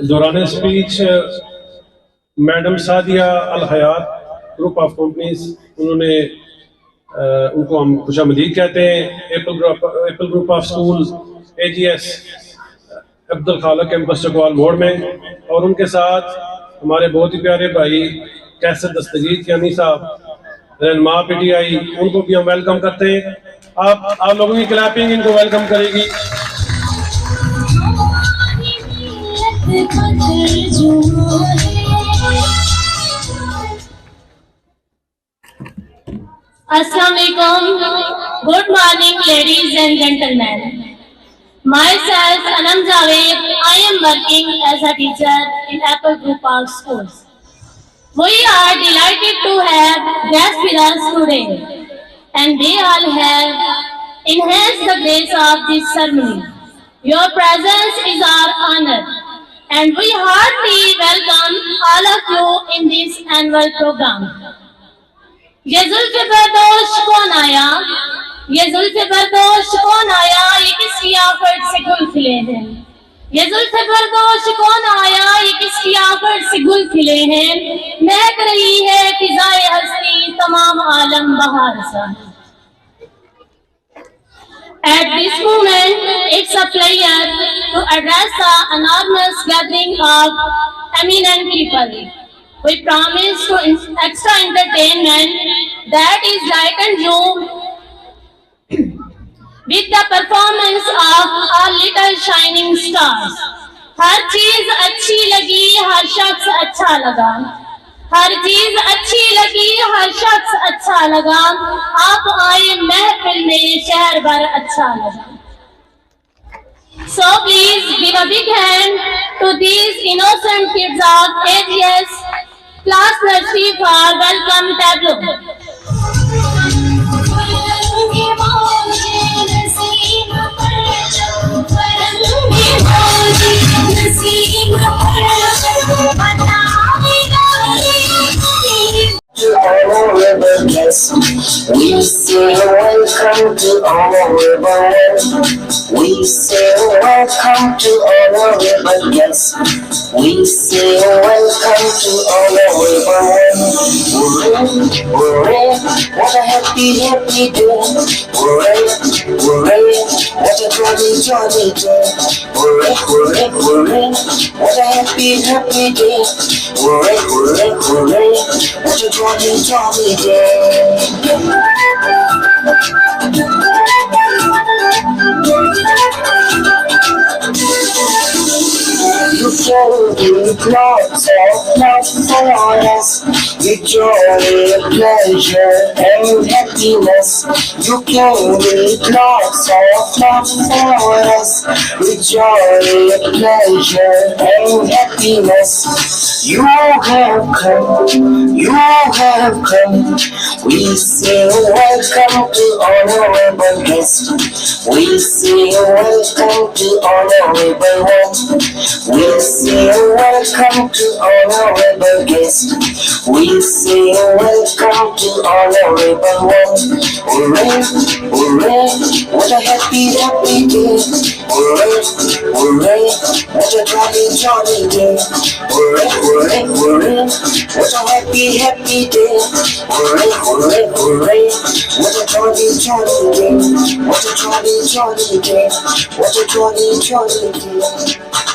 دوران speech madam Sadia الحیات group of companies, ان کو ہم خوش آمدید کہتے ہیں. Apple group of school AGS Abdul Khaliq campus Chakwal موڑ میں، اور ان کے ساتھ ہمارے بہت ہی پیارے بھائی کیسر دستگیر کیانی صاحب رہنما PTI، ان کو بھی ہم ویلکم کرتے ہیں. آپ لوگوں کی کلیپنگ ان کو ویلکم کرے گی. Assalamu alaikum. Good morning, ladies and gentlemen. Myself, Amdadahmad, I am working as a teacher in Apple Group of Schools. We are delighted to have guests with us today, and they all have enhanced the grace of this ceremony. Your presence is our honor, and we heartily welcome all of you in this annual program. یہ زلف بردوش کون آیا، یہ زلف بردوش کون آیا، یہ کس کی آفت سے گل کھلے ہیں. یہ زلف بردوش کون آیا، یہ کس کی آفت سے گل کھلے ہیں. مہک رہی ہے فضائے ہستی تمام عالم بہار سا. At this moment, it's a pleasure to address the enormous gathering of eminent people. We promise to extra entertainment that is lightened you with the performance of our little shining stars. ہر چیز اچھی لگی، ہر شخص اچھا لگا. ہر چیز اچھی لگی، ہر شخص اچھا لگا. آپ آئے محفل میں، شہر بھر اچھا لگا. So please give a big hand to these innocent kids of AGS Class Nursery for welcome tableau. Honorable guests, we say welcome to honorable one. We say welcome to honorable guests. We say welcome to honorable one. Hooray, hooray, what a happy, happy day. Hooray, hooray, what a jolly, jolly day. Hooray, hooray, hooray, what a happy, happy day. Hooray, hooray, hooray, what a jolly, jolly day. You can give lots of love for us, with joy, pleasure, and happiness. You can give lots of love for us, with joy, pleasure, and happiness. You have come. We say welcome to honorable guest. We say welcome to honorable one. We say welcome to honorable guest. We say welcome to honorable one. Hooray, hooray, what a happy, happy day. Hooray, hooray, what a jolly, jolly day. Hooray, hooray, hooray, what a happy, happy day. Hooray, hooray, hooray, what a jolly, jolly day. What a jolly, jolly day. What a jolly, jolly day.